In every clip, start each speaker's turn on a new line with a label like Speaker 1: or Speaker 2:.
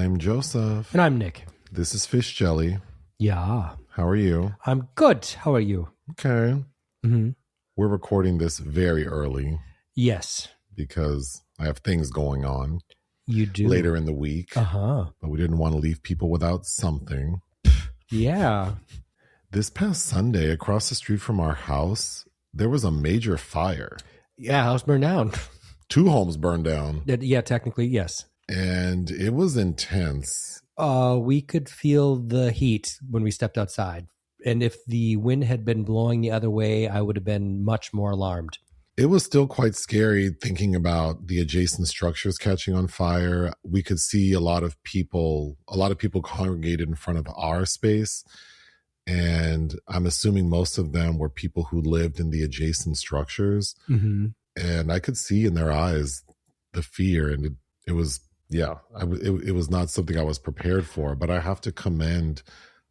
Speaker 1: I'm Joseph.
Speaker 2: And I'm Nick.
Speaker 1: This is Fish Jelly.
Speaker 2: Yeah.
Speaker 1: How are you?
Speaker 2: I'm good. How are you?
Speaker 1: Okay.
Speaker 2: Mm-hmm.
Speaker 1: We're recording this very early
Speaker 2: Yes.
Speaker 1: because I have things going on.
Speaker 2: You do.
Speaker 1: Later in the week.
Speaker 2: Uh-huh.
Speaker 1: But we didn't want to leave people without something.
Speaker 2: Yeah.
Speaker 1: This past Sunday, across the street from our house, there was a major fire.
Speaker 2: Yeah, house burned down.
Speaker 1: 2 homes burned down.
Speaker 2: Yeah, technically, yes.
Speaker 1: And it was intense.
Speaker 2: We could feel the heat when we stepped outside. And if the wind had been blowing the other way, I would have been much more alarmed.
Speaker 1: It was still quite scary thinking about the adjacent structures catching on fire. We could see a lot of people congregated in front of our space. And I'm assuming most of them were people who lived in the adjacent structures.
Speaker 2: Mm-hmm.
Speaker 1: And I could see in their eyes the fear. And it was not something I was prepared for. But I have to commend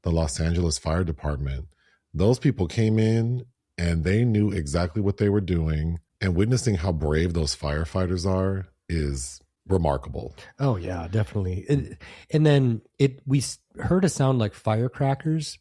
Speaker 1: the Los Angeles Fire Department. Those people came in and they knew exactly what they were doing. And witnessing how brave those firefighters are is remarkable.
Speaker 2: Oh, yeah, definitely. And then we heard a sound like firecrackers.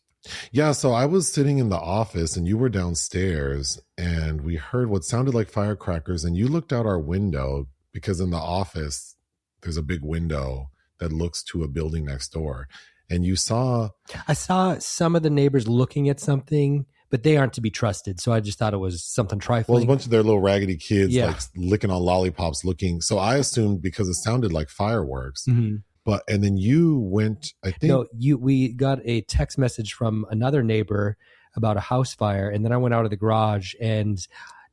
Speaker 1: Yeah, so I was sitting in the office and you were downstairs and we heard what sounded like firecrackers and you looked out our window because in the office there's a big window that looks to a building next door. And I saw
Speaker 2: some of the neighbors looking at something, but they aren't to be trusted. So I just thought it was something trifling.
Speaker 1: Well, it was a bunch of their little raggedy kids like licking on lollipops looking. So I assumed because it sounded like fireworks.
Speaker 2: Mm-hmm.
Speaker 1: And then you went, I think.
Speaker 2: No, we got a text message from another neighbor about a house fire. And then I went out of the garage and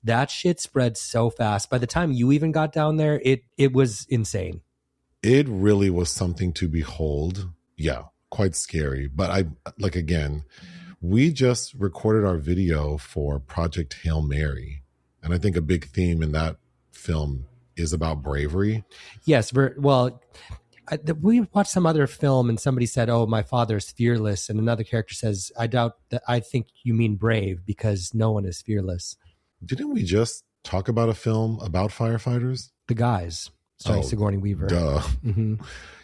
Speaker 2: that shit spread so fast. By the time you even got down there, it was insane.
Speaker 1: It really was something to behold. Yeah, quite scary. But we just recorded our video for Project Hail Mary. And I think a big theme in that film is about bravery.
Speaker 2: Yes. We watched some other film and somebody said, "Oh, my father's fearless." And another character says, "I doubt that. I think you mean brave because no one is fearless."
Speaker 1: Didn't we just talk about a film about firefighters?
Speaker 2: The Guys, starring Sigourney Weaver.
Speaker 1: Duh.
Speaker 2: Mm-hmm.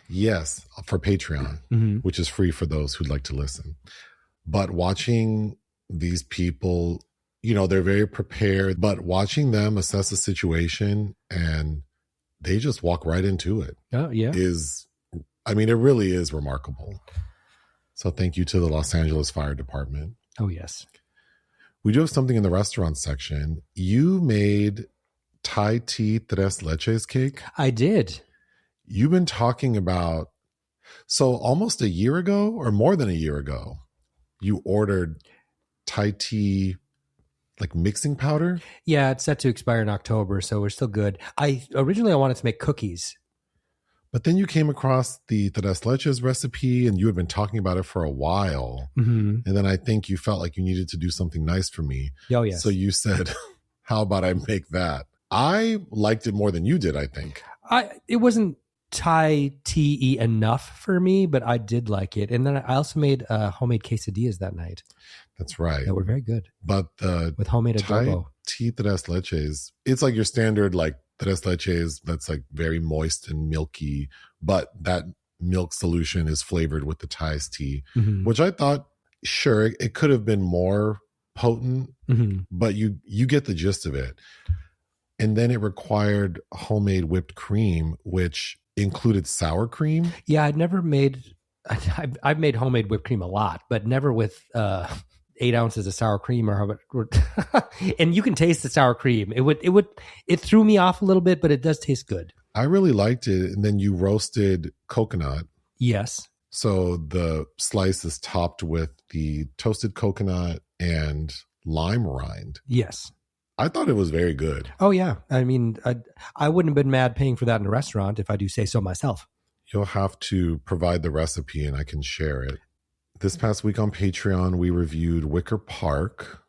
Speaker 1: Yes, for Patreon,
Speaker 2: mm-hmm.
Speaker 1: which is free for those who'd like to listen. But watching these people, they're very prepared, but watching them assess the situation and they just walk right into it.
Speaker 2: Oh, yeah.
Speaker 1: It really is remarkable. So thank you to the Los Angeles Fire Department.
Speaker 2: Oh, yes.
Speaker 1: We do have something in the restaurant section. You made Thai tea tres leches cake.
Speaker 2: I did.
Speaker 1: You've been talking about, so almost a year ago or more than a year ago, you ordered Thai tea like mixing powder.
Speaker 2: Yeah, it's set to expire in October, so we're still good. Originally I wanted to make cookies.
Speaker 1: But then you came across the tres leches recipe and you had been talking about it for a while.
Speaker 2: Mm-hmm.
Speaker 1: And then I think you felt like you needed to do something nice for me.
Speaker 2: Oh, yes.
Speaker 1: So you said, how about I make that? I liked it more than you did, I think.
Speaker 2: It wasn't Thai tea enough for me, but I did like it. And then I also made homemade quesadillas that night.
Speaker 1: That's right.
Speaker 2: That were very good.
Speaker 1: But
Speaker 2: with homemade
Speaker 1: Thai
Speaker 2: adobo.
Speaker 1: tea tres leches, it's like your standard like tres leches that's like very moist and milky, but that milk solution is flavored with the Thai's tea,
Speaker 2: mm-hmm.
Speaker 1: which I thought, sure, it could have been more potent,
Speaker 2: mm-hmm.
Speaker 1: but you get the gist of it. And then it required homemade whipped cream, which included sour cream.
Speaker 2: Yeah, I've made homemade whipped cream a lot, but never with 8 ounces of sour cream and you can taste the sour cream. It threw me off a little bit, but it does taste good.
Speaker 1: I really liked it. And then you roasted coconut.
Speaker 2: Yes.
Speaker 1: So the slice is topped with the toasted coconut and lime rind.
Speaker 2: Yes.
Speaker 1: I thought it was very good.
Speaker 2: Oh, yeah. I mean, I wouldn't have been mad paying for that in a restaurant if I do say so myself.
Speaker 1: You'll have to provide the recipe and I can share it. This past week on Patreon, we reviewed Wicker Park,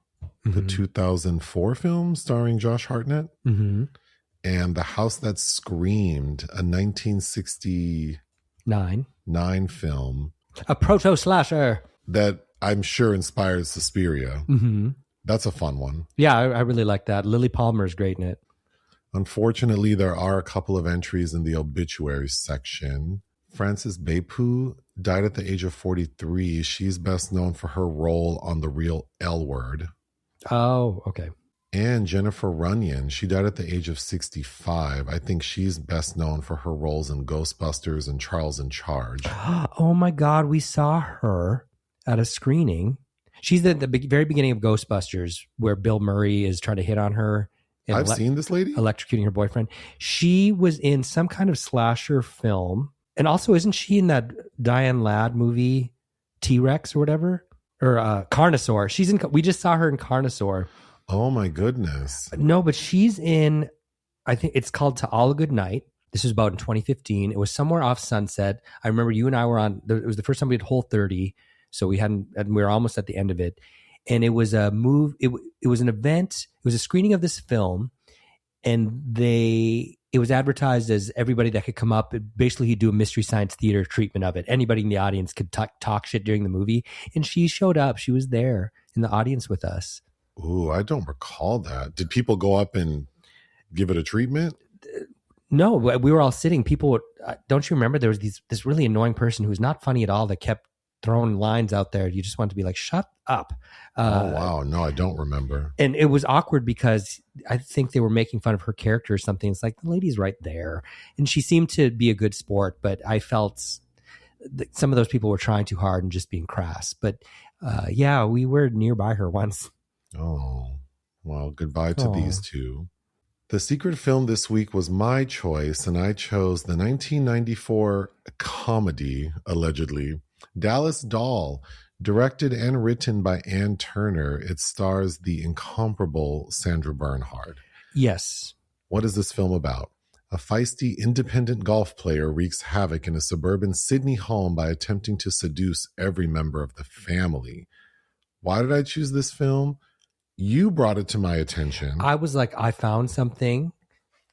Speaker 1: the 2004 film starring Josh Hartnett, and The House That Screamed, a 1969 film.
Speaker 2: A proto-slasher.
Speaker 1: That I'm sure inspired Suspiria.
Speaker 2: Mm-hmm.
Speaker 1: That's a fun one.
Speaker 2: Yeah, I really like that. Lily Palmer is great in it.
Speaker 1: Unfortunately, there are a couple of entries in the obituaries section. Frances Beppu died at the age of 43. She's best known for her role on The Real L Word.
Speaker 2: Oh, okay.
Speaker 1: And Jennifer Runyon, she died at the age of 65. I think she's best known for her roles in Ghostbusters and Charles in Charge.
Speaker 2: Oh my God, we saw her at a screening. She's at the very beginning of Ghostbusters, where Bill Murray is trying to hit on her.
Speaker 1: I've seen this lady.
Speaker 2: Electrocuting her boyfriend. She was in some kind of slasher film. And also, isn't she in that Diane Ladd movie, T-Rex or whatever? Or Carnosaur. She's in. We just saw her in Carnosaur.
Speaker 1: Oh my goodness.
Speaker 2: No, but she's in, I think it's called To All a Good Night. This was about in 2015. It was somewhere off Sunset. I remember you and I were on, it was the first time we did Whole 30. So we were almost at the end of it. And it was a it was an event. It was a screening of this film. And it was advertised as everybody that could come up. Basically, he'd do a Mystery Science Theater treatment of it. Anybody in the audience could talk shit during the movie. And she showed up. She was there in the audience with us.
Speaker 1: Ooh, I don't recall that. Did people go up and give it a treatment?
Speaker 2: No, we were all sitting. People, don't you remember there was this really annoying person who was not funny at all that kept throwing lines out there. You just want to be like, shut up.
Speaker 1: Oh, wow. No, I don't remember.
Speaker 2: And it was awkward because I think they were making fun of her character or something. It's like, the lady's right there. And she seemed to be a good sport, but I felt that some of those people were trying too hard and just being crass. But yeah, we were nearby her once.
Speaker 1: Oh, well, goodbye to these two. The secret film this week was my choice, and I chose the 1994 comedy, allegedly, Dallas Doll, directed and written by Ann Turner. It stars the incomparable Sandra Bernhard.
Speaker 2: Yes.
Speaker 1: What is this film about? A feisty independent golf player wreaks havoc in a suburban Sydney home by attempting to seduce every member of the family. Why did I choose this film? You brought it to my attention.
Speaker 2: I was like, I found something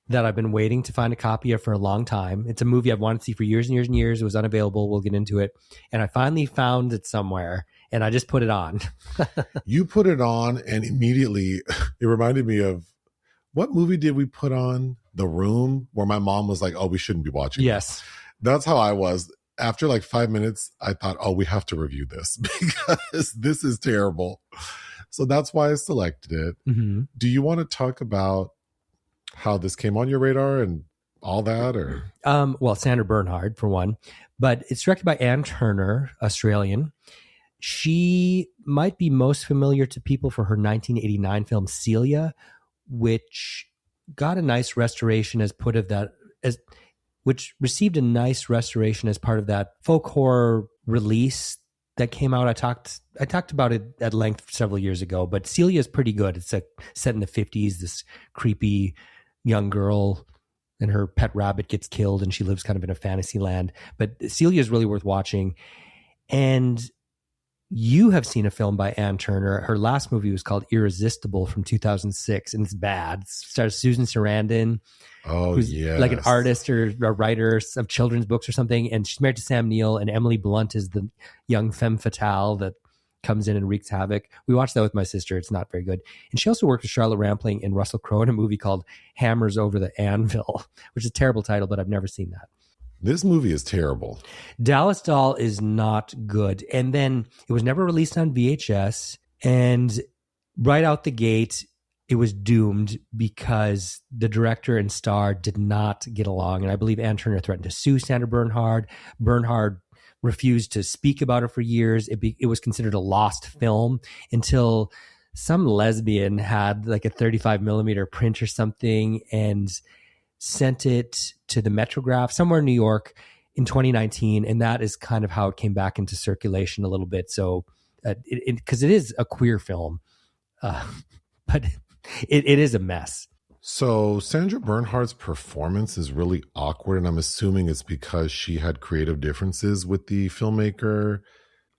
Speaker 2: that I've been waiting to find a copy of for a long time. It's a movie I've wanted to see for years and years and years. It was unavailable. We'll get into it. And I finally found it somewhere, and I just put it on.
Speaker 1: You put it on, and immediately it reminded me of, what movie did we put on? The Room, where my mom was like, oh, we shouldn't be watching.
Speaker 2: Yes.
Speaker 1: That's how I was. After like 5 minutes, I thought, oh, we have to review this because this is terrible. So that's why I selected it.
Speaker 2: Mm-hmm.
Speaker 1: Do you want to talk about how this came on your radar and all that? Or
Speaker 2: well, Sandra Bernhard, for one. But it's directed by Ann Turner, Australian. She might be most familiar to people for her 1989 film Celia, which got a nice restoration which received a nice restoration as part of that folk horror release that came out. I talked about it at length several years ago, but Celia is pretty good. It's set in the 50s. This creepy young girl and her pet rabbit gets killed, and she lives kind of in a fantasy land. But Celia is really worth watching. And you have seen a film by Ann Turner. Her last movie was called Irresistible from 2006, and it's bad. It stars Susan Sarandon, who's like an artist or a writer of children's books or something, and she's married to Sam Neill, and Emily Blunt is the young femme fatale that comes in and wreaks havoc. We watched that with my sister. It's not very good. And she also worked with Charlotte Rampling and Russell Crowe in a movie called Hammers Over the Anvil, which is a terrible title, but I've never seen that.
Speaker 1: This movie is terrible.
Speaker 2: Dallas Doll is not good. And then it was never released on VHS. And right out the gate, it was doomed because the director and star did not get along. And I believe Ann Turner threatened to sue Sandra Bernhard. Bernhard refused to speak about it for years. It was considered a lost film until some lesbian had like a 35 millimeter print or something and sent it to the Metrograph somewhere in New York in 2019. And that is kind of how it came back into circulation a little bit. So, because it is a queer film, but it is a mess.
Speaker 1: So Sandra Bernhard's performance is really awkward, and I'm assuming it's because she had creative differences with the filmmaker.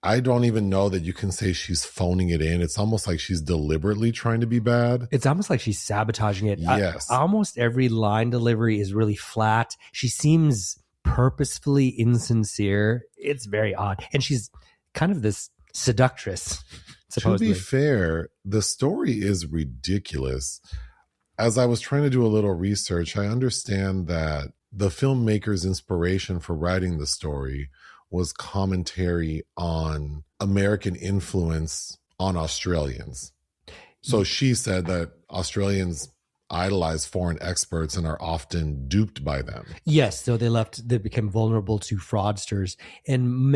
Speaker 1: I don't even know that you can say she's phoning it in. It's almost like she's deliberately trying to be bad.
Speaker 2: It's almost like she's sabotaging it.
Speaker 1: Yes.
Speaker 2: Almost every line delivery is really flat. She seems purposefully insincere. It's very odd. And she's kind of this seductress, supposedly.
Speaker 1: To be fair, the story is ridiculous. As I was trying to do a little research, I understand that the filmmaker's inspiration for writing the story was commentary on American influence on Australians. So she said that Australians idolize foreign experts and are often duped by them.
Speaker 2: Yes, so they became vulnerable to fraudsters. And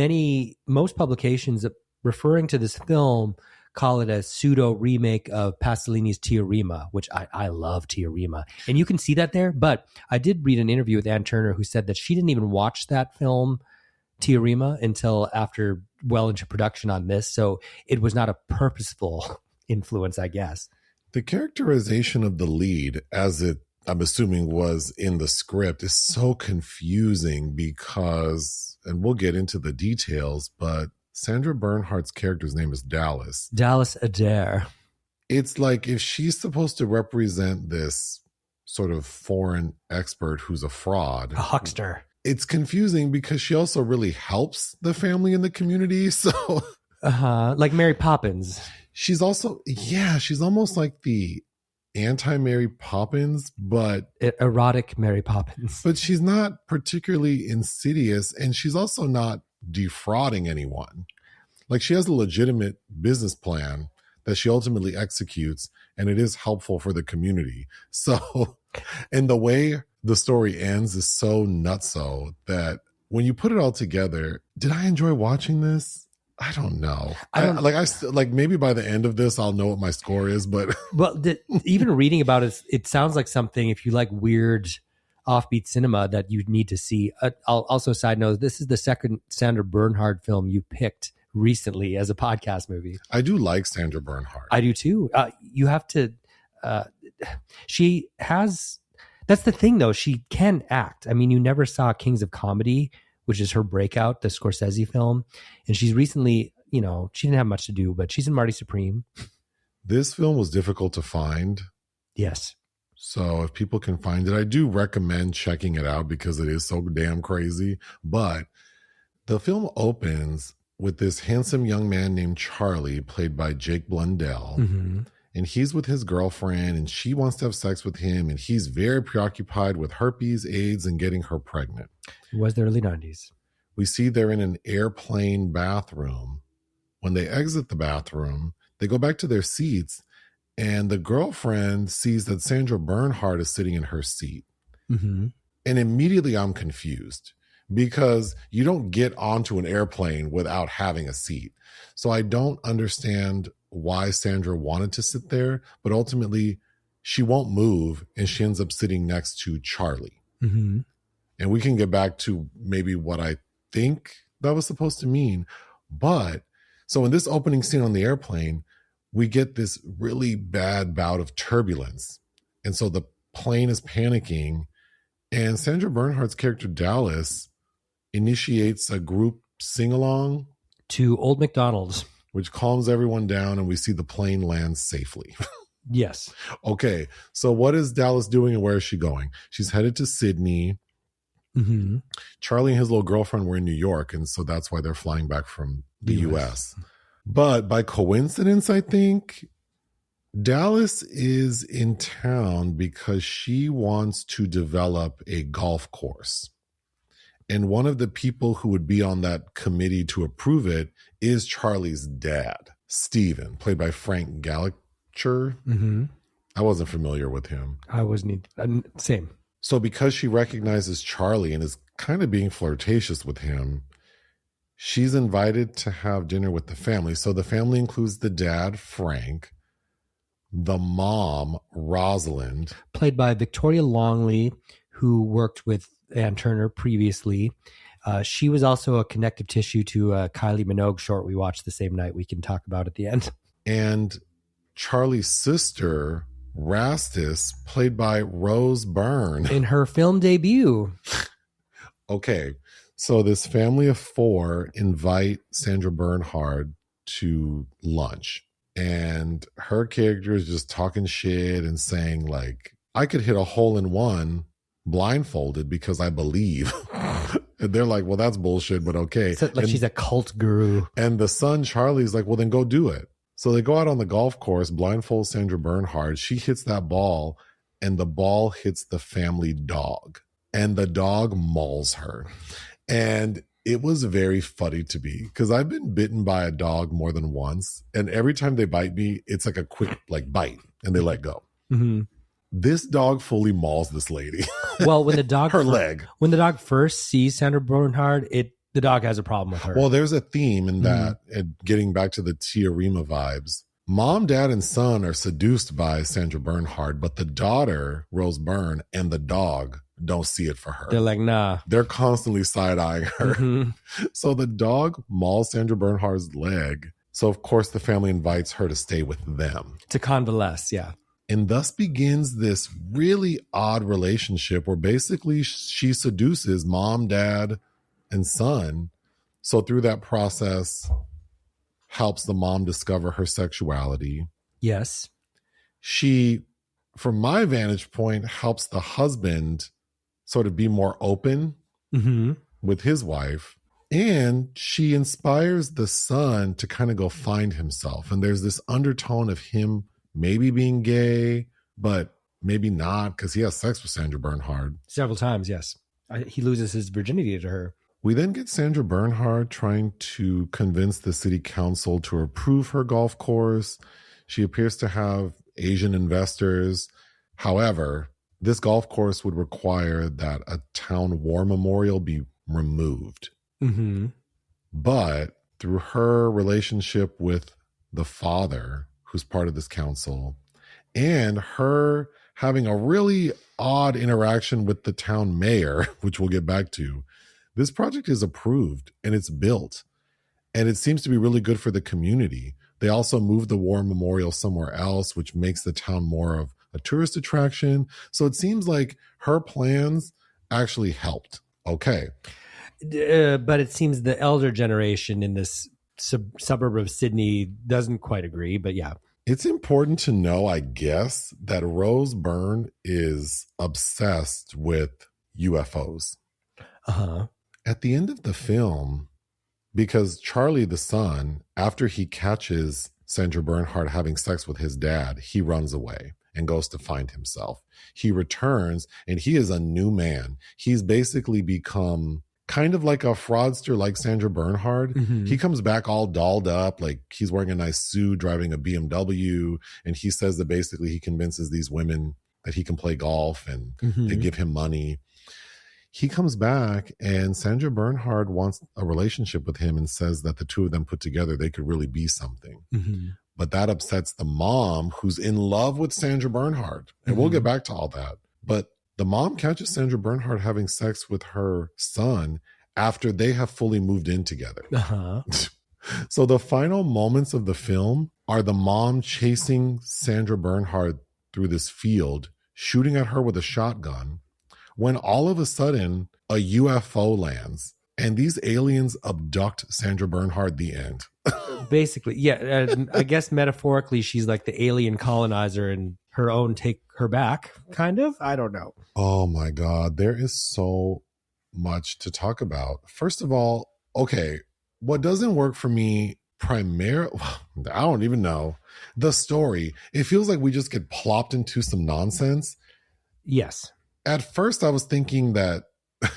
Speaker 2: most publications referring to this film call it a pseudo remake of Pasolini's Teorema, which I love Teorema. And you can see that there. But I did read an interview with Ann Turner who said that she didn't even watch that film, Teorema, until after well into production on this. So it was not a purposeful influence, I guess.
Speaker 1: The characterization of the lead, as it, I'm assuming, was in the script, is so confusing because, and we'll get into the details, but Sandra Bernhard's character's name is Dallas.
Speaker 2: Dallas Adair.
Speaker 1: It's like if she's supposed to represent this sort of foreign expert who's a fraud.
Speaker 2: A huckster.
Speaker 1: It's confusing because she also really helps the family and the community. So,
Speaker 2: like Mary Poppins.
Speaker 1: She's also, she's almost like the anti-Mary Poppins, but
Speaker 2: erotic Mary Poppins.
Speaker 1: But she's not particularly insidious, and she's also not defrauding anyone. Like, she has a legitimate business plan that she ultimately executes, and it is helpful for the community. So, and the way the story ends is so nutso that when you put it all together, did I enjoy watching this? I don't know. Like maybe by the end of this, I'll know what my score is, but
Speaker 2: well, even reading about it, it sounds like something, if you like weird offbeat cinema, that you need to see. I'll also side note, this is the second Sandra Bernhard film you picked recently as a podcast movie.
Speaker 1: I do like Sandra Bernhard.
Speaker 2: I do too. You have to, she has, that's the thing though. She can act. I mean, you never saw Kings of Comedy, which is her breakout, the Scorsese film. And she's recently, she didn't have much to do, but she's in Marty Supreme.
Speaker 1: This film was difficult to find.
Speaker 2: Yes.
Speaker 1: So if people can find it, I do recommend checking it out because it is so damn crazy. But the film opens with this handsome young man named Charlie, played by Jake Blundell. Mm-hmm. And he's with his girlfriend and she wants to have sex with him. And he's very preoccupied with herpes, AIDS, and getting her pregnant.
Speaker 2: It was the early 90s.
Speaker 1: We see they're in an airplane bathroom. When they exit the bathroom, they go back to their seats and the girlfriend sees that Sandra Bernhard is sitting in her seat. Mm-hmm. And immediately I'm confused because you don't get onto an airplane without having a seat. So I don't understand why Sandra wanted to sit there, but ultimately she won't move and she ends up sitting next to Charlie. Mm-hmm. And we can get back to maybe what I think that was supposed to mean. But so in this opening scene on the airplane, we get this really bad bout of turbulence. And so the plane is panicking and Sandra Bernhard's character Dallas initiates a group sing-along
Speaker 2: to Old MacDonald's,
Speaker 1: which calms everyone down and we see the plane land safely.
Speaker 2: Yes.
Speaker 1: Okay. So what is Dallas doing and where is she going? She's headed to Sydney. Mm-hmm. Charlie and his little girlfriend were in New York, and so that's why they're flying back from the US. But by coincidence, I think Dallas is in town because she wants to develop a golf course. And one of the people who would be on that committee to approve it is Charlie's dad, Stephen, played by Frank Gallacher. Mm-hmm. I wasn't familiar with him.
Speaker 2: I wasn't. Same.
Speaker 1: So because she recognizes Charlie and is kind of being flirtatious with him, she's invited to have dinner with the family. So the family includes the dad, Frank, the mom, Rosalind,
Speaker 2: played by Victoria Longley, who worked with Ann Turner previously. She was also a connective tissue to a Kylie Minogue short we watched the same night we can talk about at the end.
Speaker 1: And Charlie's sister, Rastus, played by Rose Byrne.
Speaker 2: In her film debut.
Speaker 1: Okay, so this family of four invite Sandra Bernhard to lunch. And her character is just talking shit and saying, like, I could hit a hole in one blindfolded because I believe. And they're like, well, that's bullshit, but okay.
Speaker 2: So, like, she's a cult guru.
Speaker 1: And the son, Charlie's like, well, then go do it. So they go out on the golf course, blindfold Sandra Bernhard. She hits that ball, and the ball hits the family dog. and the dog mauls her. And it was very funny to me because I've been bitten by a dog more than once. And every time they bite me, it's like a quick bite and they let go.
Speaker 2: Mm-hmm.
Speaker 1: This dog fully mauls this lady.
Speaker 2: Well, when the dog
Speaker 1: her leg.
Speaker 2: When the dog first sees Sandra Bernhard, the dog has a problem with her.
Speaker 1: Well, there's a theme in that, and getting back to the Tia Rima vibes. Mom, dad, and son are seduced by Sandra Bernhard, but the daughter, Rose Byrne, and the dog don't see it for her.
Speaker 2: They're like, nah.
Speaker 1: They're constantly side-eyeing her. Mm-hmm. So the dog mauls Sandra Bernhard's leg. So, of course, the family invites her to stay with them.
Speaker 2: To convalesce, yeah.
Speaker 1: And thus begins this really odd relationship where basically she seduces mom, dad, and son. So through that process, helps the mom discover her sexuality.
Speaker 2: Yes.
Speaker 1: She, from my vantage point, helps the husband sort of be more open with his wife. And she inspires the son to kind of go find himself. And there's this undertone of him maybe being gay, but maybe not, because he has sex with Sandra Bernhard.
Speaker 2: Several times, yes. He loses his virginity to her.
Speaker 1: We then get Sandra Bernhard trying to convince the city council to approve her golf course. She appears to have Asian investors. However, this golf course would require that a town war memorial be removed. Mm-hmm. But through her relationship with the father, who's part of this council, and her having a really odd interaction with the town mayor, which we'll get back to, this project is approved and it's built. And it seems to be really good for the community. They also moved the war memorial somewhere else, which makes the town more of a tourist attraction. So it seems like her plans actually helped. Okay.
Speaker 2: But it seems the elder generation in this suburb of Sydney doesn't quite agree, but yeah.
Speaker 1: It's important to know, I guess, that Rose Byrne is obsessed with UFOs.
Speaker 2: Uh-huh.
Speaker 1: At the end of the film, because Charlie, the son, after he catches Sandra Bernhard having sex with his dad, he runs away and goes to find himself. He returns and he is a new man. He's basically become kind of like a fraudster like Sandra Bernhard. Mm-hmm. He comes back all dolled up, like he's wearing a nice suit, driving a BMW. And he says that basically he convinces these women that he can play golf and they give him money. He comes back and Sandra Bernhard wants a relationship with him and says that the two of them put together, they could really be something. Mm-hmm. But that upsets the mom who's in love with Sandra Bernhard. And we'll get back to all that. But the mom catches Sandra Bernhard having sex with her son after they have fully moved in together. Uh-huh. So the final moments of the film are the mom chasing Sandra Bernhard through this field, shooting at her with a shotgun, when all of a sudden a UFO lands and these aliens abduct Sandra Bernhard, the end.
Speaker 2: Basically, yeah. I guess metaphorically, she's like the alien colonizer and her own take her back, kind of. I don't know.
Speaker 1: Oh my God. There is so much to talk about. First of all, okay, what doesn't work for me primarily, I don't even know, the story. It feels like we just get plopped into some nonsense.
Speaker 2: Yes.
Speaker 1: At first I was thinking that,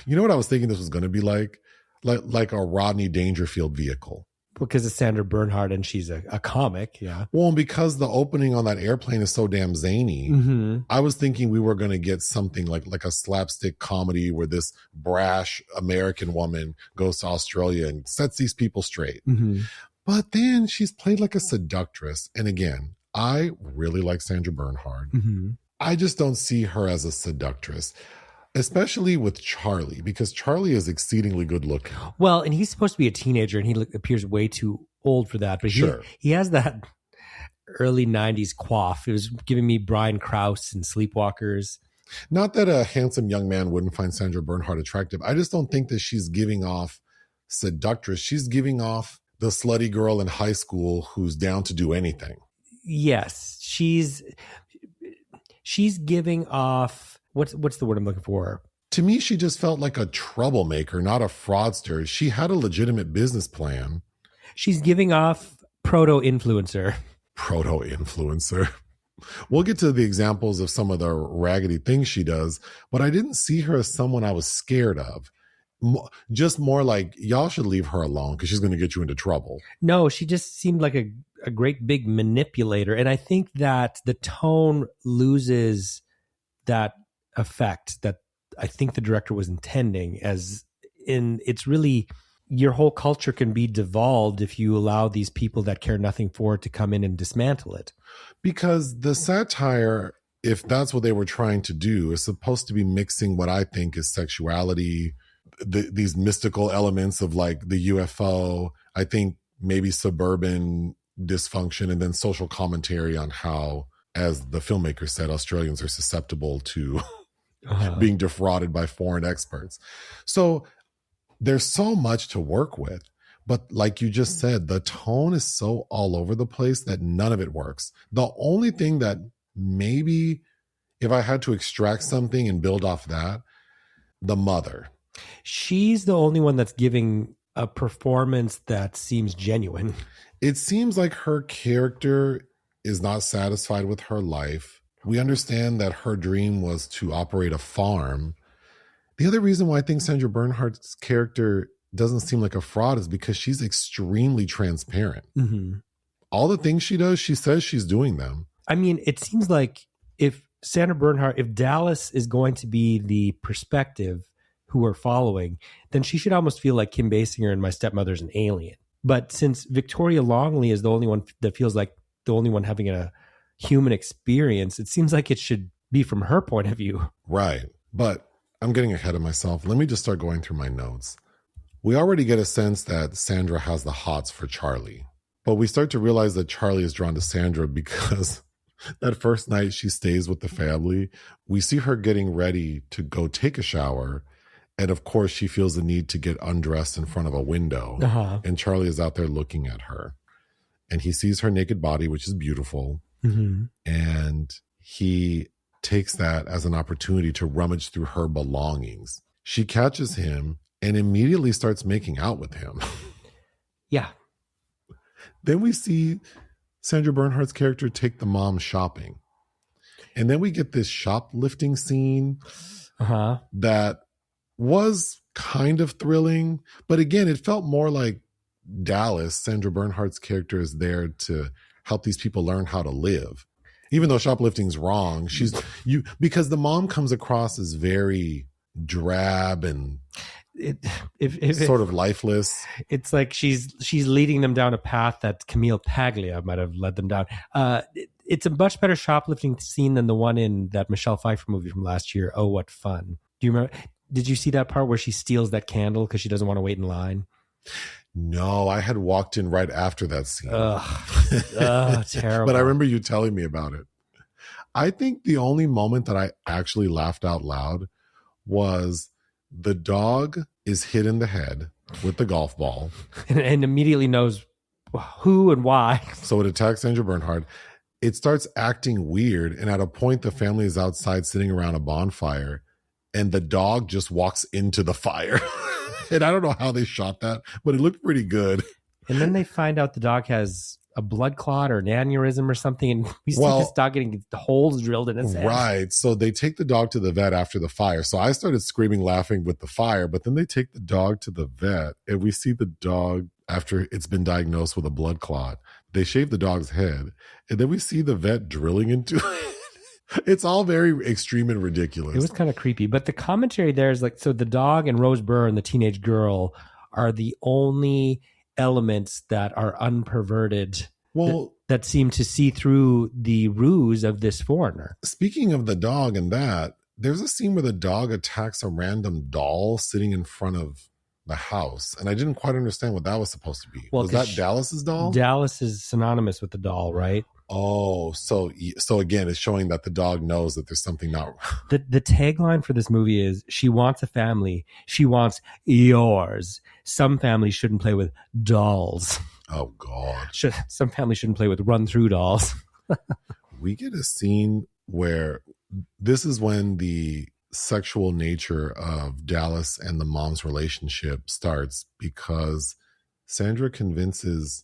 Speaker 1: you know what I was thinking this was going to be like a Rodney Dangerfield vehicle.
Speaker 2: Because it's Sandra Bernhard and she's a comic, yeah.
Speaker 1: Well, and because the opening on that airplane is so damn zany, I was thinking we were going to get something like a slapstick comedy where this brash American woman goes to Australia and sets these people straight. Mm-hmm. But then she's played like a seductress. And again, I really like Sandra Bernhard. Mm-hmm. I just don't see her as a seductress. Especially with Charlie, because Charlie is exceedingly good looking.
Speaker 2: Well, and he's supposed to be a teenager, and he appears way too old for that. But he has that early 90s coif. It was giving me Brian Krause and Sleepwalkers.
Speaker 1: Not that a handsome young man wouldn't find Sandra Bernhard attractive. I just don't think that she's giving off seductress. She's giving off the slutty girl in high school who's down to do anything.
Speaker 2: Yes, she's giving off... What's the word I'm looking for?
Speaker 1: To me, she just felt like a troublemaker, not a fraudster. She had a legitimate business plan.
Speaker 2: She's giving off proto-influencer.
Speaker 1: Proto-influencer. We'll get to the examples of some of the raggedy things she does, but I didn't see her as someone I was scared of. Just more like, y'all should leave her alone because she's going to get you into trouble.
Speaker 2: No, she just seemed like a great big manipulator. And I think that the tone loses that effect that I think the director was intending, as in it's really, your whole culture can be devolved if you allow these people that care nothing for it to come in and dismantle it.
Speaker 1: Because the satire, if that's what they were trying to do, is supposed to be mixing what I think is sexuality, these mystical elements of like the UFO, I think maybe suburban dysfunction, and then social commentary on how, as the filmmaker said, Australians are susceptible to being defrauded by foreign experts. So there's so much to work with. But like you just said, the tone is so all over the place that none of it works. The only thing that maybe, if I had to extract something and build off that, the mother.
Speaker 2: She's the only one that's giving a performance that seems genuine.
Speaker 1: It seems like her character is not satisfied with her life. We understand that her dream was to operate a farm. The other reason why I think Sandra Bernhard's character doesn't seem like a fraud is because she's extremely transparent.
Speaker 2: Mm-hmm.
Speaker 1: All the things she does, she says she's doing them.
Speaker 2: I mean, it seems like if Sandra Bernhard, if Dallas is going to be the perspective who we're following, then she should almost feel like Kim Basinger and My Stepmother's an alien. But since Victoria Longley is the only one that feels like the only one having a human experience, it seems like it should be from her point of view.
Speaker 1: Right. But I'm getting ahead of myself. Let me just start going through my notes. We already get a sense that Sandra has the hots for Charlie, but we start to realize that Charlie is drawn to Sandra because that first night she stays with the family, we see her getting ready to go take a shower. And of course, she feels the need to get undressed in front of a window. And Charlie is out there looking at her. And he sees her naked body, which is beautiful.
Speaker 2: Mm-hmm.
Speaker 1: And he takes that as an opportunity to rummage through her belongings. She catches him and immediately starts making out with him.
Speaker 2: Yeah.
Speaker 1: Then we see Sandra Bernhard's character take the mom shopping. And then we get this shoplifting scene that was kind of thrilling. But again, it felt more like Dallas, Sandra Bernhard's character, is there to help these people learn how to live. Even though shoplifting's wrong, because the mom comes across as very drab and sort of lifeless.
Speaker 2: It's like she's leading them down a path that Camille Paglia might have led them down. It's a much better shoplifting scene than the one in that Michelle Pfeiffer movie from last year, Oh, What Fun. Do you remember? Did you see that part where she steals that candle because she doesn't want to wait in line?
Speaker 1: No, I had walked in right after that scene.
Speaker 2: Terrible.
Speaker 1: But I remember you telling me about it. I think the only moment that I actually laughed out loud was the dog is hit in the head with the golf ball.
Speaker 2: and immediately knows who and why.
Speaker 1: So it attacks Sandra Bernhard. It starts acting weird. And at a point, the family is outside sitting around a bonfire. And the dog just walks into the fire. And I don't know how they shot that, but it looked pretty good.
Speaker 2: And then they find out the dog has a blood clot or an aneurysm or something. And we see this dog getting holes drilled in its head. Right.
Speaker 1: So they take the dog to the vet after the fire. So I started screaming, laughing with the fire. But then they take the dog to the vet. And we see the dog after it's been diagnosed with a blood clot. They shave the dog's head. And then we see the vet drilling into it. It's all very extreme and ridiculous.
Speaker 2: It was kind of creepy. But the commentary there is like, so the dog and Rose Byrne, the teenage girl, are the only elements that are unperverted, that seem to see through the ruse of this foreigner.
Speaker 1: Speaking of the dog and that, there's a scene where the dog attacks a random doll sitting in front of the house. And I didn't quite understand what that was supposed to be. Was that Dallas's doll?
Speaker 2: Dallas is synonymous with the doll, right?
Speaker 1: Oh, so again, it's showing that the dog knows that there's something not.
Speaker 2: The tagline for this movie is, she wants a family. She wants yours. Some families shouldn't play with dolls.
Speaker 1: Oh, God.
Speaker 2: Some families shouldn't play with run-through dolls.
Speaker 1: We get a scene where this is when the sexual nature of Dallas and the mom's relationship starts, because Sandra convinces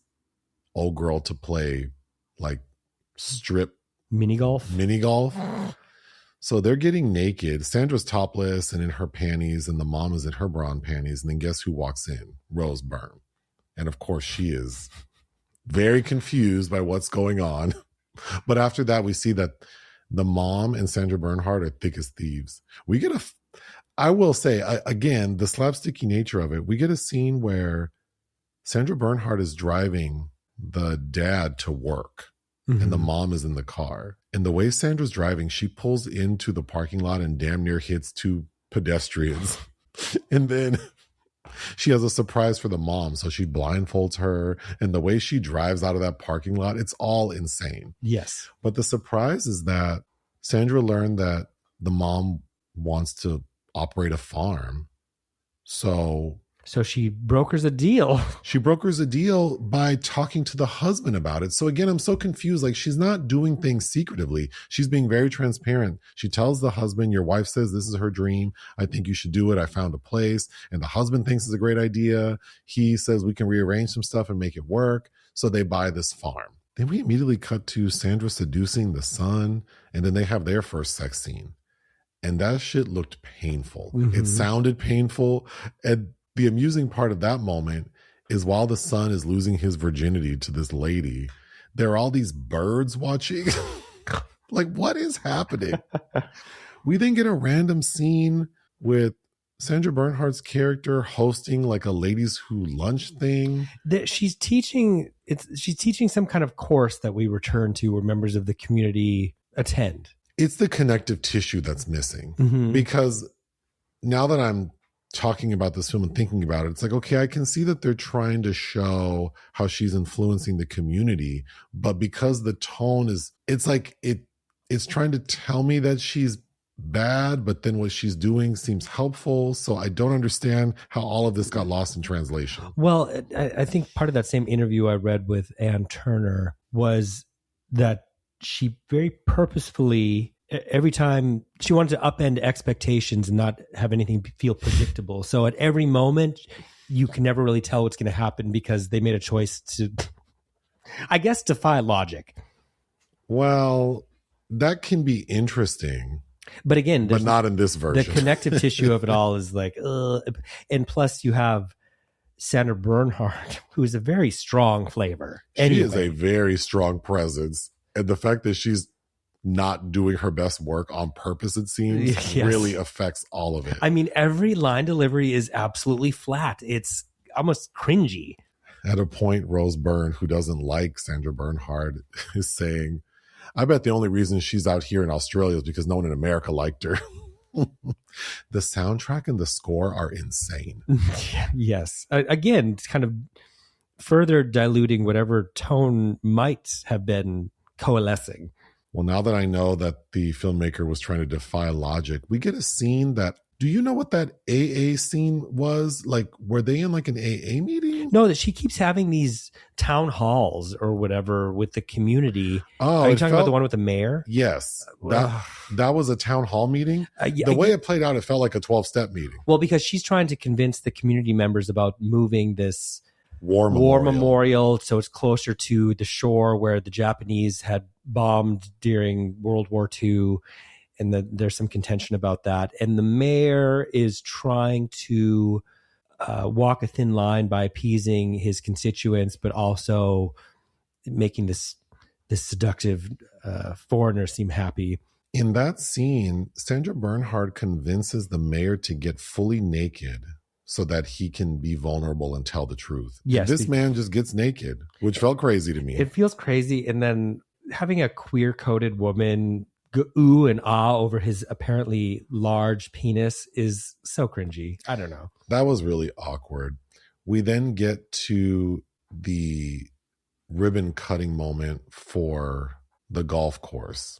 Speaker 1: old girl to play like strip
Speaker 2: Mini golf.
Speaker 1: So they're getting naked. Sandra's topless and in her panties, and the mom is in her bra and panties. And then guess who walks in? Rose Byrne. And of course, she is very confused by what's going on. But after that, we see that the mom and Sandra Bernhard are thick as thieves. We get I will say, again, the slapsticky nature of it, we get a scene where Sandra Bernhard is driving the dad to work. And the mom is in the car. And the way Sandra's driving, she pulls into the parking lot and damn near hits two pedestrians. And then she has a surprise for the mom. So she blindfolds her. And the way she drives out of that parking lot, it's all insane.
Speaker 2: Yes.
Speaker 1: But the surprise is that Sandra learned that the mom wants to operate a farm. So
Speaker 2: she brokers a deal.
Speaker 1: She brokers a deal by talking to the husband about it. So again, I'm so confused. Like, she's not doing things secretively. She's being very transparent. She tells the husband, your wife says this is her dream. I think you should do it. I found a place. And the husband thinks it's a great idea. He says we can rearrange some stuff and make it work. So they buy this farm. Then we immediately cut to Sandra seducing the son. And then they have their first sex scene. And that shit looked painful. It sounded painful. And the amusing part of that moment is while the son is losing his virginity to this lady, there are all these birds watching. Like, what is happening? We then get a random scene with Sandra Bernhard's character hosting like a ladies who lunch thing.
Speaker 2: She's teaching some kind of course that we return to where members of the community attend.
Speaker 1: It's the connective tissue that's missing because now that I'm talking about this film and thinking about it, it's like, okay, I can see that they're trying to show how she's influencing the community, but because the tone is, it's like it's trying to tell me that she's bad, but then what she's doing seems helpful. So I don't understand how all of this got lost in translation.
Speaker 2: Well, I think part of that same interview I read with Ann Turner was that she very purposefully, every time she wanted to upend expectations and not have anything feel predictable. So at every moment, you can never really tell what's going to happen because they made a choice to, I guess, defy logic.
Speaker 1: Well, that can be interesting.
Speaker 2: But again,
Speaker 1: but not in this version.
Speaker 2: The connective tissue of it all is like, and plus you have Sandra Bernhard, who is a very strong flavor.
Speaker 1: She is a very strong presence. And the fact that she's not doing her best work on purpose, it seems, really affects all of it.
Speaker 2: I mean, every line delivery is absolutely flat. It's almost cringy.
Speaker 1: At a point, Rose Byrne, who doesn't like Sandra Bernhard, is saying, I bet the only reason she's out here in Australia is because no one in America liked her. The soundtrack and the score are insane.
Speaker 2: Yes. Again, it's kind of further diluting whatever tone might have been coalescing.
Speaker 1: Well, now that I know that the filmmaker was trying to defy logic, we get a scene that, do you know what that AA scene was? Like, were they in like an AA meeting?
Speaker 2: No, that she keeps having these town halls or whatever with the community.
Speaker 1: Oh,
Speaker 2: are you talking about the one with the mayor?
Speaker 1: Yes. That was a town hall meeting. The way it played out, it felt like a 12-step meeting.
Speaker 2: Well, because she's trying to convince the community members about moving this
Speaker 1: war
Speaker 2: memorial so it's closer to the shore where the Japanese had bombed during World War II, and there's some contention about that. And the mayor is trying to walk a thin line by appeasing his constituents, but also making this seductive foreigner seem happy.
Speaker 1: In that scene, Sandra Bernhard convinces the mayor to get fully naked so that he can be vulnerable and tell the truth.
Speaker 2: Yes,
Speaker 1: this man just gets naked, which felt crazy to me.
Speaker 2: It feels crazy. And then having a queer-coded woman go ooh and ah over his apparently large penis is so cringy. I don't know.
Speaker 1: That was really awkward. We then get to the ribbon cutting moment for the golf course.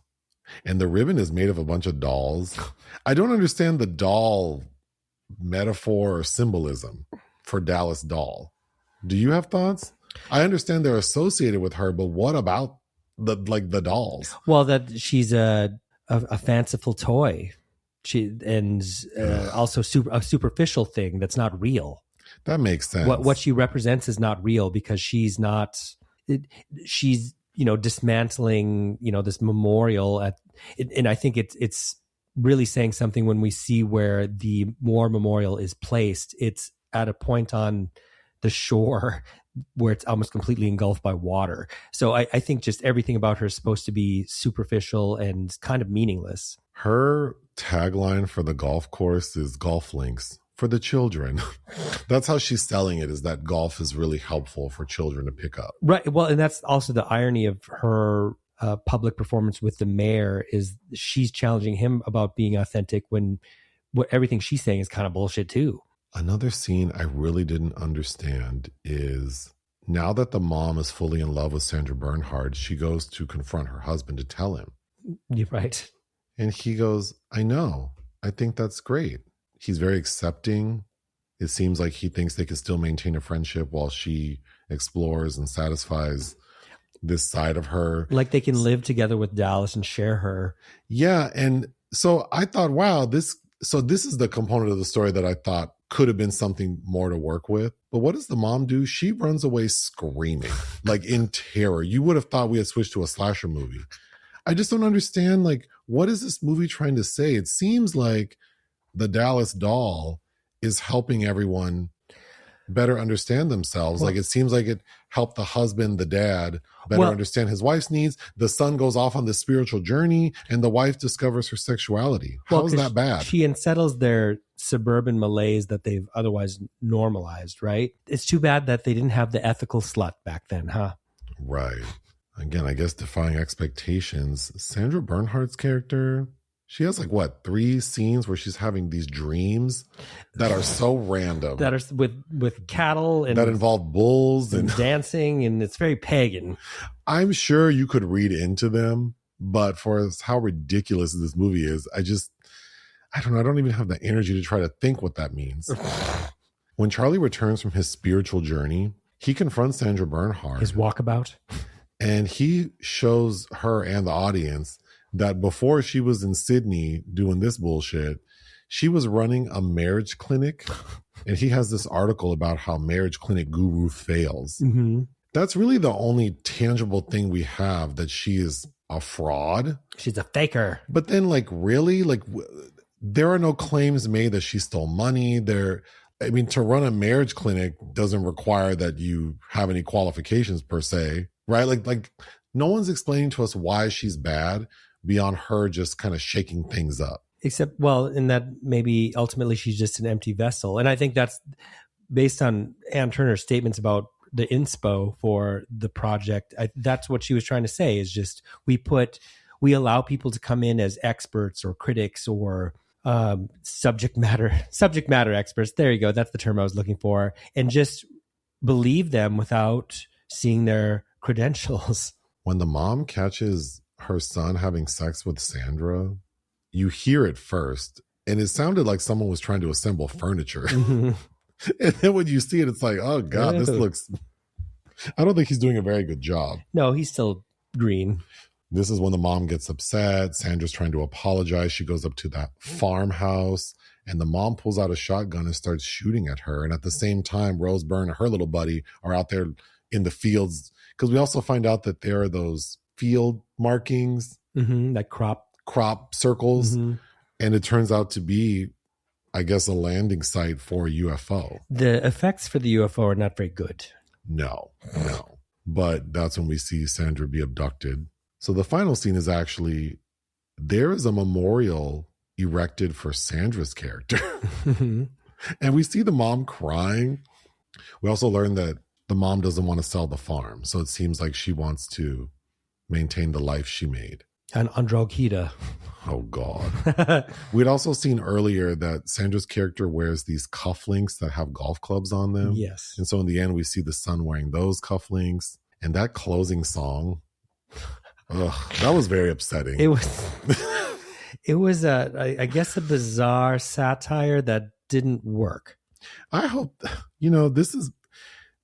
Speaker 1: And the ribbon is made of a bunch of dolls. I don't understand the doll metaphor or symbolism for Dallas Doll. Do you have thoughts? I understand they're associated with her, but what about the dolls?
Speaker 2: Well, that she's a fanciful toy. Also a superficial thing that's not real.
Speaker 1: That makes sense.
Speaker 2: What she represents is not real because she's not. She's dismantling, this memorial and I think it's really saying something when we see where the war memorial is placed. It's at a point on the shore where it's almost completely engulfed by water. So I think just everything about her is supposed to be superficial and kind of meaningless.
Speaker 1: Her tagline for the golf course is golf links for the children. That's how she's selling it, is that golf is really helpful for children to pick up.
Speaker 2: Right. Well, and that's also the irony of her public performance with the mayor, is she's challenging him about being authentic when everything she's saying is kind of bullshit too.
Speaker 1: Another scene I really didn't understand is, now that the mom is fully in love with Sandra Bernhard, she goes to confront her husband to tell him.
Speaker 2: You're right.
Speaker 1: And he goes, I know. I think that's great. He's very accepting. It seems like he thinks they can still maintain a friendship while she explores and satisfies this side of her.
Speaker 2: Like they can live together with Dallas and share her.
Speaker 1: Yeah. And so I thought, wow, this is the component of the story that I thought could have been something more to work with. But what does the mom do? She runs away screaming, like in terror. You would have thought we had switched to a slasher movie. I just don't understand, like, what is this movie trying to say? It seems like the Dallas doll is helping everyone better understand themselves. Well, like, it seems like it helped the husband, the dad, better understand his wife's needs. The son goes off on this spiritual journey, and the wife discovers her sexuality. How is that bad?
Speaker 2: She unsettles their suburban malaise that they've otherwise normalized, right? It's too bad that they didn't have the ethical slut back then, huh?
Speaker 1: Right. Again, I guess defying expectations. Sandra Bernhard's character, she has 3 scenes where she's having these dreams that are so random.
Speaker 2: That are with cattle and
Speaker 1: that involve bulls and
Speaker 2: dancing, and it's very pagan.
Speaker 1: I'm sure you could read into them, but for how ridiculous this movie is, I don't know. I don't even have the energy to try to think what that means. When Charlie returns from his spiritual journey, he confronts Sandra Bernhard.
Speaker 2: His walkabout.
Speaker 1: And he shows her and the audience that before she was in Sydney doing this bullshit, she was running a marriage clinic. And he has this article about how marriage clinic guru fails.
Speaker 2: Mm-hmm.
Speaker 1: That's really the only tangible thing we have, that she is a fraud.
Speaker 2: She's a faker.
Speaker 1: But then really, there are no claims made that she stole money. To run a marriage clinic doesn't require that you have any qualifications per se, right? Like no one's explaining to us why she's bad beyond her just kind of shaking things up.
Speaker 2: Except, in that maybe ultimately she's just an empty vessel. And I think that's based on Ann Turner's statements about the inspo for the project. That's what she was trying to say, is just we allow people to come in as experts or critics or subject matter experts. There you go. That's the term I was looking for. And just believe them without seeing their credentials.
Speaker 1: When the mom catches her son having sex with Sandra, you hear it first, and it sounded like someone was trying to assemble furniture. Mm-hmm. And then when you see it, it's like, oh God, this looks... I don't think he's doing a very good job.
Speaker 2: No, he's still green.
Speaker 1: This is when the mom gets upset. Sandra's trying to apologize. She goes up to that farmhouse, and the mom pulls out a shotgun and starts shooting at her. And at the same time, Rose Byrne and her little buddy are out there in the fields, because we also find out that there are those field markings,
Speaker 2: like
Speaker 1: crop circles. Mm-hmm. And it turns out to be, I guess, a landing site for a UFO.
Speaker 2: The effects for the UFO are not very good.
Speaker 1: No. But that's when we see Sandra be abducted. So the final scene is actually, there is a memorial erected for Sandra's character. And we see the mom crying. We also learn that the mom doesn't want to sell the farm. So it seems like she wants to maintain the life she made.
Speaker 2: And Androgita.
Speaker 1: Oh, God. We'd also seen earlier that Sandra's character wears these cufflinks that have golf clubs on them.
Speaker 2: Yes.
Speaker 1: And so in the end, we see the son wearing those cufflinks. And that closing song, that was very upsetting.
Speaker 2: It was I guess a bizarre satire that didn't work.
Speaker 1: I hope,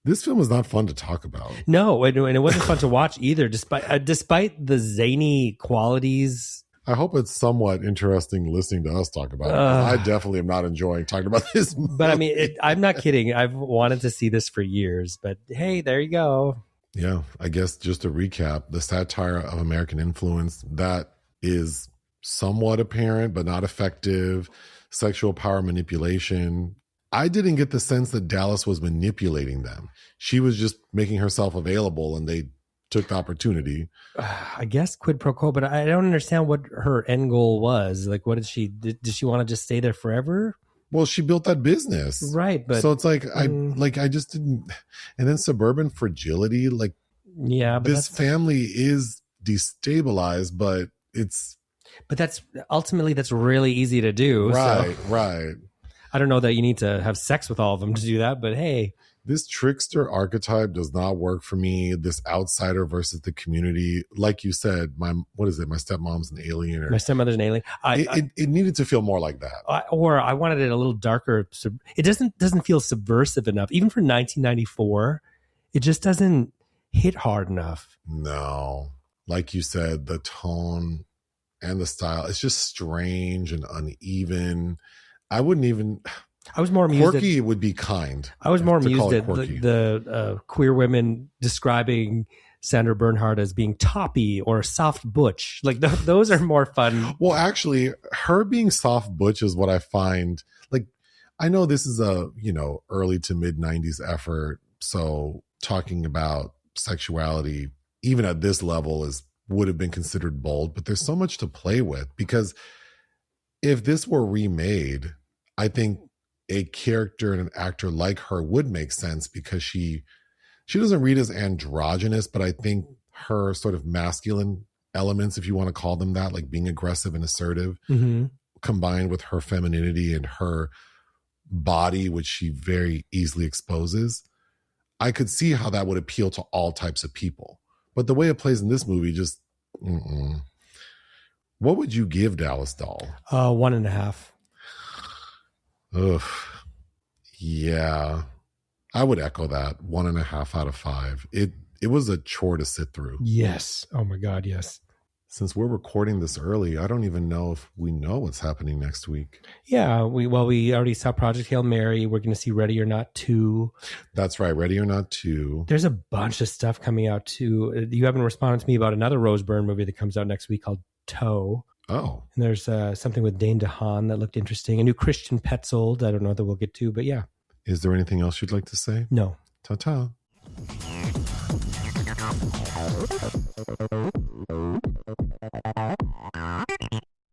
Speaker 1: this film is not fun to talk about.
Speaker 2: No, and it wasn't fun to watch either, despite the zany qualities.
Speaker 1: I hope it's somewhat interesting listening to us talk about it. I definitely am not enjoying talking about this movie.
Speaker 2: But I'm not kidding. I've wanted to see this for years, but hey, there you go.
Speaker 1: Yeah, I guess just to recap, the satire of American influence, that is somewhat apparent, but not effective. Sexual power manipulation. I didn't get the sense that Dallas was manipulating them. She was just making herself available and they took the opportunity.
Speaker 2: I guess quid pro quo, but I don't understand what her end goal was. Like, what did she want to just stay there forever?
Speaker 1: Well, she built that business.
Speaker 2: Right, but
Speaker 1: so it's like I just didn't. And then suburban fragility, like,
Speaker 2: yeah, but
Speaker 1: this family is destabilized, but
Speaker 2: that's ultimately that's really easy to do.
Speaker 1: Right,
Speaker 2: so.
Speaker 1: right.
Speaker 2: I don't know that you need to have sex with all of them to do that, but hey.
Speaker 1: This trickster archetype does not work for me. This outsider versus the community. Like you said, my stepmom's an alien. Or,
Speaker 2: my stepmother's an alien.
Speaker 1: It needed to feel more like that.
Speaker 2: Or I wanted it a little darker. It doesn't feel subversive enough. Even for 1994, it just doesn't hit hard enough.
Speaker 1: No. Like you said, the tone and the style, it's just strange and uneven. I wouldn't even...
Speaker 2: I was more amused.
Speaker 1: Quirky would be kind.
Speaker 2: I was more amused at the queer women describing Sandra Bernhard as being toppy or soft butch. Like those are more fun.
Speaker 1: Well, actually, her being soft butch is what I find. Like, I know this is a early to mid 90s effort, so talking about sexuality even at this level would have been considered bold. But there's so much to play with, because if this were remade, I think a character and an actor like her would make sense, because she doesn't read as androgynous, but I think her sort of masculine elements, if you want to call them that, like being aggressive and assertive, combined with her femininity and her body, which she very easily exposes, I could see how that would appeal to all types of people. But the way it plays in this movie, just What would you give Dallas Doll?
Speaker 2: 1.5.
Speaker 1: Ugh. Yeah. I would echo that. 1.5 out of 5. It was a chore to sit through.
Speaker 2: Yes. Oh my God, yes.
Speaker 1: Since we're recording this early, I don't even know if we know what's happening next week.
Speaker 2: Yeah, we already saw Project Hail Mary. We're going to see Ready or Not 2.
Speaker 1: That's right, Ready or Not 2.
Speaker 2: There's a bunch of stuff coming out too. You haven't responded to me about another Rose Byrne movie that comes out next week called Toe.
Speaker 1: Oh.
Speaker 2: And there's something with Dane DeHaan that looked interesting. A new Christian Petzold. I don't know that we'll get to, but yeah.
Speaker 1: Is there anything else you'd like to say?
Speaker 2: No.
Speaker 1: Ta-ta.